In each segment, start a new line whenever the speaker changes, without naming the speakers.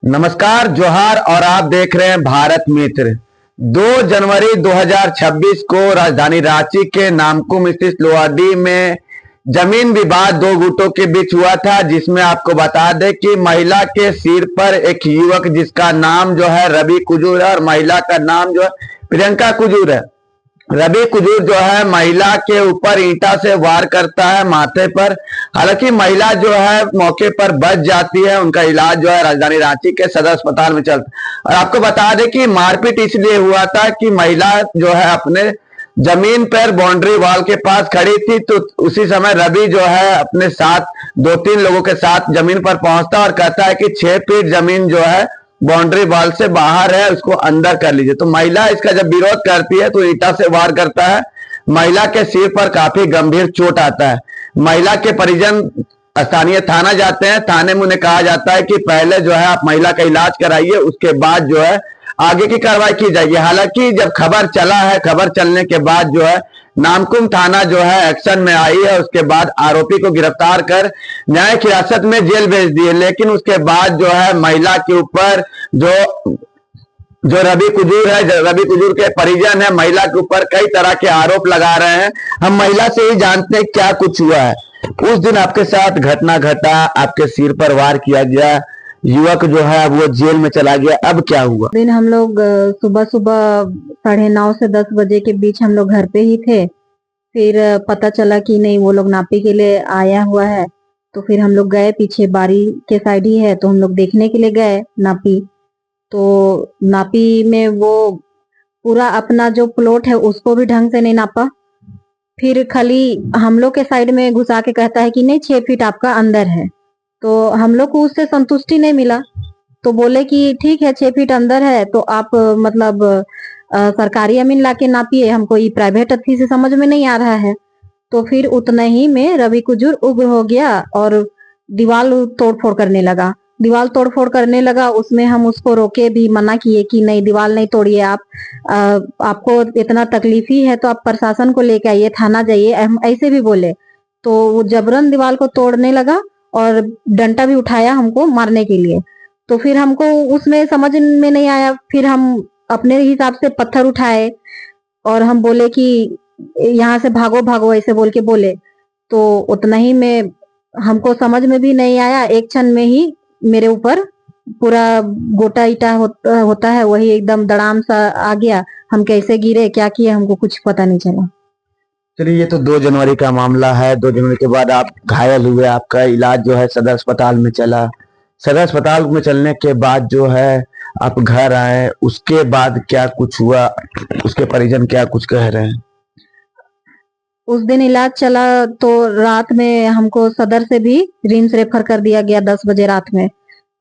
नमस्कार, जोहार और आप देख रहे हैं भारत मित्र। 2 जनवरी 2026 को राजधानी रांची के नामकुम स्थित लोहारडीह में जमीन विवाद दो गुटों के बीच हुआ था, जिसमें आपको बता दें कि महिला के सिर पर एक युवक जिसका नाम जो है रवि कुजूर है और महिला का नाम जो है प्रियंका कुजूर है। रवि कुजूर जो है महिला के ऊपर ईंटा से वार करता है माथे पर। हालांकि महिला जो है मौके पर बच जाती है। उनका इलाज जो है राजधानी रांची के सदर अस्पताल में चलता है। और आपको बता दें कि मारपीट इसलिए हुआ था कि महिला जो है अपने जमीन पर बाउंड्री वॉल के पास खड़ी थी, तो उसी समय रवि जो है अपने साथ 2-3 लोगों के साथ जमीन पर पहुंचता और कहता है कि 6 फीट जमीन जो है बाउंड्री वॉल से बाहर है, उसको अंदर कर लीजिए। तो महिला इसका जब विरोध करती है तो ईंटा से वार करता है। महिला के सिर पर काफी गंभीर चोट आता है। महिला के परिजन स्थानीय थाना जाते हैं। थाने में उन्हें कहा जाता है कि पहले जो है आप महिला का इलाज कराइए, उसके बाद जो है आगे की कार्रवाई की जाएगी। हालांकि जब खबर चला है, खबर चलने के बाद जो है नामकुम थाना जो है एक्शन में आई है। उसके बाद आरोपी को गिरफ्तार कर न्यायिक हिरासत में जेल भेज दिए। लेकिन उसके बाद जो है महिला के ऊपर जो रवि कुजूर है, रवि कुजूर के परिजन है, महिला के ऊपर कई तरह के आरोप लगा रहे हैं। हम महिला से ही जानते हैं क्या कुछ हुआ है। उस दिन आपके साथ घटना घटा, आपके सिर पर वार किया गया, युवक जो है वो जेल में चला गया, अब क्या हुआ?
दिन हम लोग सुबह सुबह 9:30 से 10 बजे के बीच हम लोग घर पे ही थे। फिर पता चला कि नहीं, वो लोग नापी के लिए आया हुआ है। तो फिर हम लोग गए, पीछे बारी के साइड ही है, तो हम लोग देखने के लिए गए नापी। तो नापी में वो पूरा अपना जो प्लॉट है उसको भी ढंग से नहीं नापा। फिर खाली हम लोग के साइड में घुसा के कहता है कि नहीं, 6 फीट आपका अंदर है। तो हम लोग को उससे संतुष्टि नहीं मिला। तो बोले कि ठीक है, 6 फीट अंदर है तो आप मतलब सरकारी अमीन लाके नापिए, हमको ये प्राइवेट अथी से समझ में नहीं आ रहा है। तो फिर उतने ही में रवि कुजूर उग्र हो गया और दीवार तोड़फोड़ करने लगा। दीवार तोड़फोड़ करने लगा, उसमें हम उसको रोके भी, मना किए कि नहीं, दीवार नहीं तोड़िए आप, आपको इतना तकलीफ ही है तो आप प्रशासन को लेके आइए, थाना जाइए, हम ऐसे भी बोले। तो वो जबरन दीवार को तोड़ने लगा और डंडा भी उठाया हमको मारने के लिए। तो फिर हमको उसमें समझ में नहीं आया। फिर हम अपने हिसाब से पत्थर उठाए और हम बोले कि यहाँ से भागो भागो, ऐसे बोल के बोले। तो उतना ही में हमको समझ में भी नहीं आया, एक क्षण में ही मेरे ऊपर पूरा गोटा ईटा होता है वही एकदम दड़ाम सा आ गया। हम कैसे गिरे, क्या किए, हमको कुछ पता नहीं चला।
चलिए, ये तो 2 जनवरी का मामला है। 2 जनवरी के बाद आप घायल हुए, आपका इलाज जो है सदर अस्पताल में चला। सदर अस्पताल में चलने के बाद जो है आप घर आए, उसके बाद क्या कुछ हुआ, उसके परिजन क्या कुछ कह रहे हैं?
उस दिन इलाज चला तो रात में हमको सदर से भी रिम्स रेफर कर दिया गया। 10 बजे रात में,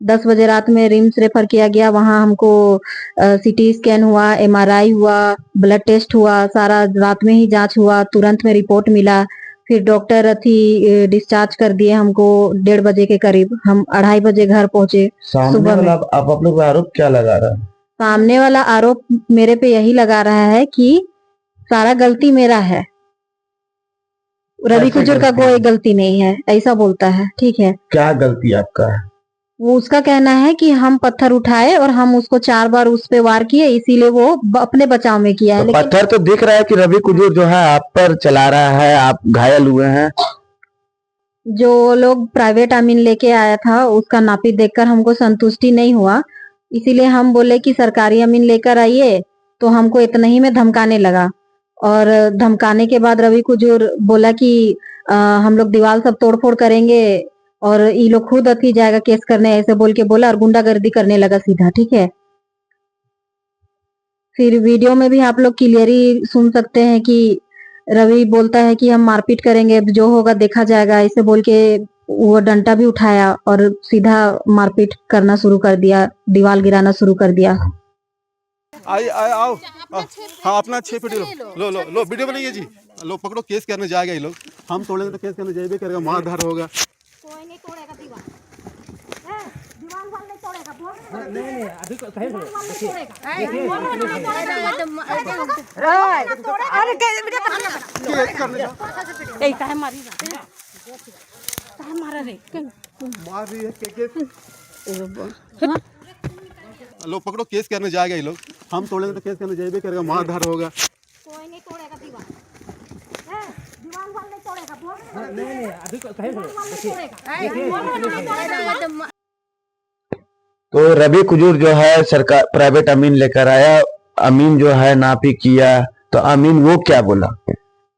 10 बजे रात में रिम्स रेफर किया गया। वहां हमको सीटी स्कैन हुआ, एमआरआई हुआ, ब्लड टेस्ट हुआ, सारा रात में ही जांच हुआ, तुरंत में रिपोर्ट मिला। फिर डॉक्टर थी डिस्चार्ज कर दिए हमको 1:30 बजे के करीब। हम 2:30 बजे घर पहुंचे सुबह में।
आप लोग आरोप क्या लगा रहा है?
सामने वाला आरोप मेरे पे यही लगा रहा है कि सारा गलती मेरा है, रवि कुजूर का कोई गलती नहीं है, ऐसा बोलता है। ठीक है,
क्या गलती आपका है?
वो उसका कहना है कि हम पत्थर उठाए और हम उसको 4 बार उस पे वार किए, इसीलिए वो अपने बचाव में किया है।
तो
लेकिन
पत्थर तो दिख रहा है कि रवि कुजूर जो है आप पर चला रहा है, आप घायल हुए हैं।
जो लोग प्राइवेट अमीन लेके आया था उसका नापी देखकर हमको संतुष्टि नहीं हुआ, इसीलिए हम बोले कि सरकारी अमीन लेकर आइए। तो हमको इतना ही में धमकाने लगा और धमकाने के बाद रवि कुजूर बोला कि हम लोग दीवार सब तोड़फोड़ करेंगे और ये लोग खुद अथी जाएगा केस करने, ऐसे बोल के बोला और गुंडागर्दी करने लगा सीधा। ठीक है, फिर वीडियो में भी आप लोग क्लियरली सुन सकते हैं कि रवि बोलता है कि हम मारपीट करेंगे, जो होगा देखा जाएगा, ऐसे बोल के वो डंडा भी उठाया और सीधा मारपीट करना शुरू कर दिया, दीवार गिराना शुरू कर दिया।
आओ। हाँ, अपना 6 फीट लो लो लो, वीडियो बनाइए जी। लो पकड़ो, केस करने जाएगा ये लोग। हम तोड़ेंगे तो केस करने जाएगा करेगा, मार धार होगा।
कोई नहीं तोड़ेगा दीवार, दीवार वाल नहीं तोड़ेगा, बोल
नहीं अभी तो सही है।
केस करने जा।
ए काहे मारी ना, काहे मारा रे,
मार रही है के लो पकड़ो, केस करने जाएगा ये लोग। हम तोड़ेंगे तो केस करने जाइए करेगा, मार धार होगा।
कोई नहीं तोड़ेगा दीवार, है दीवार वाल नहीं तोड़ेगा, बोल
नहीं अभी कहीं
तोड़ेगा।
तो रवि कुजूर जो है सरकार प्राइवेट अमीन लेकर आया, अमीन जो है नापी किया, तो अमीन वो क्या बोला?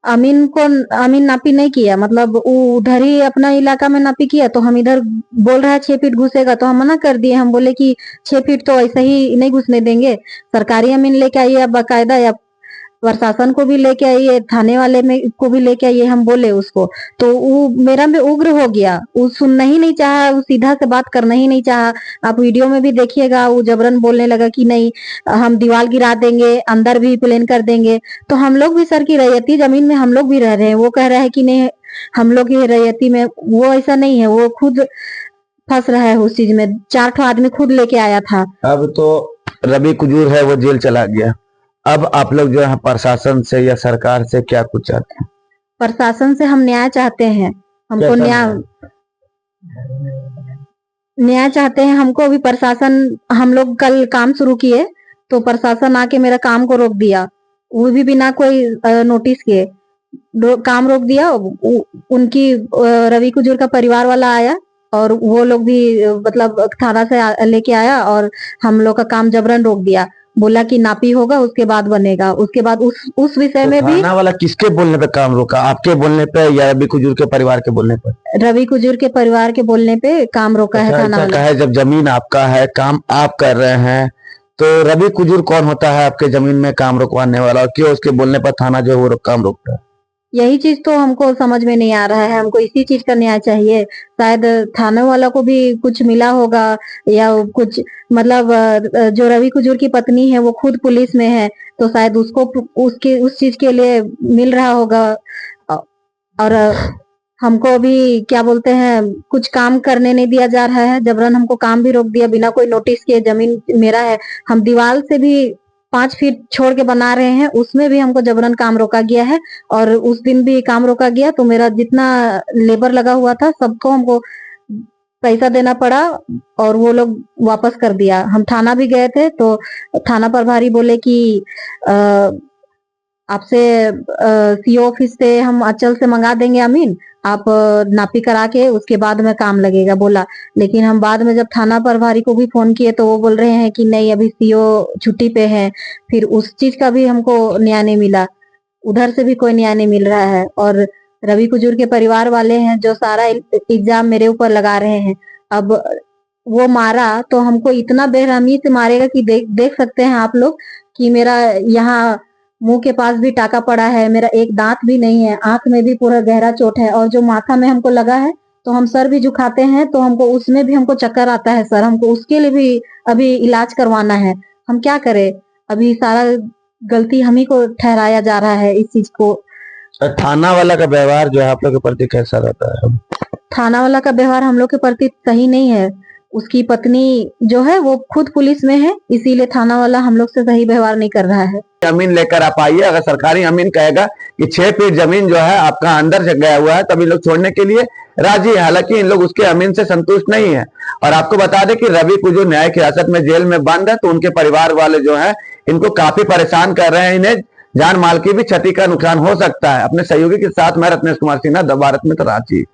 अमीन नापी नहीं किया, मतलब वो उधर ही अपना इलाका में नापी किया, तो हम इधर बोल रहा है 6 फीट घुसेगा, तो हम मना कर दिए। हम बोले कि 6 फीट तो ऐसे ही नहीं घुसने देंगे, सरकारी अमीन लेके आइए आप बाकायदा, या प्रशासन को भी लेके आइए, थाने वाले में को भी लेके आइए, हम बोले उसको। तो वो मेरा में उग्र हो गया, वो सुनना ही नहीं चाहा, वो सीधा से बात करना ही नहीं चाहा। आप वीडियो में भी देखिएगा, वो जबरन बोलने लगा कि नहीं हम दीवार गिरा देंगे, अंदर भी प्लेन कर देंगे। तो हम लोग भी सर की रैयती जमीन में हम लोग भी रह रहे हैं, वो कह रहा है कि नहीं हम लोग की रैयती में, वो ऐसा नहीं है, वो खुद फंस रहा है उस चीज में। 4 आदमी खुद लेके आया था।
अब तो रवि कुजूर है वो जेल चला गया, अब आप लोग जो है प्रशासन से या सरकार से क्या कुछ चाहते हैं?
प्रशासन से हम न्याय चाहते हैं, हमको न्याय चाहते हैं हमको। अभी प्रशासन, हम लोग कल काम शुरू किए तो प्रशासन आके मेरा काम को रोक दिया, वो भी बिना कोई नोटिस के काम रोक दिया। उनकी रवि कुजूर का परिवार वाला आया और वो लोग भी मतलब थाना से लेके आया और हम लोग का काम जबरन रोक दिया, बोला कि नापी होगा उसके बाद बनेगा। उसके बाद उस विषय में भी
थाना वाला किसके बोलने पे काम रोका, आपके बोलने पे या रवि कुजूर के परिवार के बोलने पर?
रवि कुजूर के परिवार के बोलने पे काम रोका है थाना वाला।
है जब जमीन आपका है, काम आप कर रहे हैं, तो रवि कुजूर कौन होता है आपके जमीन में काम रोकवाने वाला, और क्यों उसके बोलने पर थाना जो है वो काम रोकता है?
यही चीज तो हमको समझ में नहीं आ रहा है, हमको इसी चीज का न्याय चाहिए। शायद थाने वाला को भी कुछ मिला होगा या कुछ, मतलब जो रवि कुजूर की पत्नी है वो खुद पुलिस में है, तो शायद उसको उसके उस चीज के लिए मिल रहा होगा। और हमको भी क्या बोलते हैं, कुछ काम करने नहीं दिया जा रहा है, जबरन हमको काम भी रोक दिया बिना कोई नोटिस के। जमीन मेरा है, हम दीवार से भी 5 फीट छोड़ के बना रहे हैं, उसमें भी हमको जबरन काम रोका गया है। और उस दिन भी काम रोका गया तो मेरा जितना लेबर लगा हुआ था सबको हमको पैसा देना पड़ा और वो लोग वापस कर दिया। हम थाना भी गए थे तो थाना प्रभारी बोले कि आपसे सीओ ऑफिस से हम अचल से मंगा देंगे अमीन, आप नापी करा के उसके बाद में काम लगेगा बोला। लेकिन हम बाद में जब थाना प्रभारी को भी फोन किए तो वो बोल रहे हैं कि नहीं अभी सीओ छुट्टी पे है। फिर उस चीज का भी हमको न्याय नहीं मिला, उधर से भी कोई न्याय नहीं मिल रहा है। और रवि कुजूर के परिवार वाले हैं जो सारा इल्जाम मेरे ऊपर लगा रहे हैं। अब वो मारा तो हमको इतना बेरहमी से मारेगा कि देख सकते हैं आप लोग कि मेरा यहाँ मुंह के पास भी टाका पड़ा है, मेरा एक दांत भी नहीं है, आंख में भी पूरा गहरा चोट है, और जो माथा में हमको लगा है तो हम सर भी झुकाते हैं तो हमको उसमें भी हमको चक्कर आता है सर, हमको उसके लिए भी अभी इलाज करवाना है। हम क्या करें, अभी सारा गलती हम ही को ठहराया जा रहा है इस चीज को।
थाना वाला का व्यवहार जो है आप लोग के प्रति कैसा रहता है?
थाना वाला का व्यवहार हम लोग के प्रति सही नहीं है। उसकी पत्नी जो है वो खुद पुलिस में है, इसीलिए थाना वाला हम लोग से सही व्यवहार नहीं कर रहा है।
जमीन लेकर आप आइए, अगर सरकारी अमीन कहेगा कि 6 फीट जमीन जो है आपका अंदर से गया हुआ है तब इन लोग छोड़ने के लिए राजी है। हालांकि इन लोग उसके अमीन से संतुष्ट नहीं है। और आपको बता दें कि रवि कुजूर न्यायिक हिरासत में जेल में बंद है, तो उनके परिवार वाले जो है इनको काफी परेशान कर रहे हैं, इन्हें जान माल की भी क्षति का नुकसान हो सकता है। अपने सहयोगी के साथ मैं रत्नेश कुमार सिन्हा, द भारत मित्र, रांची।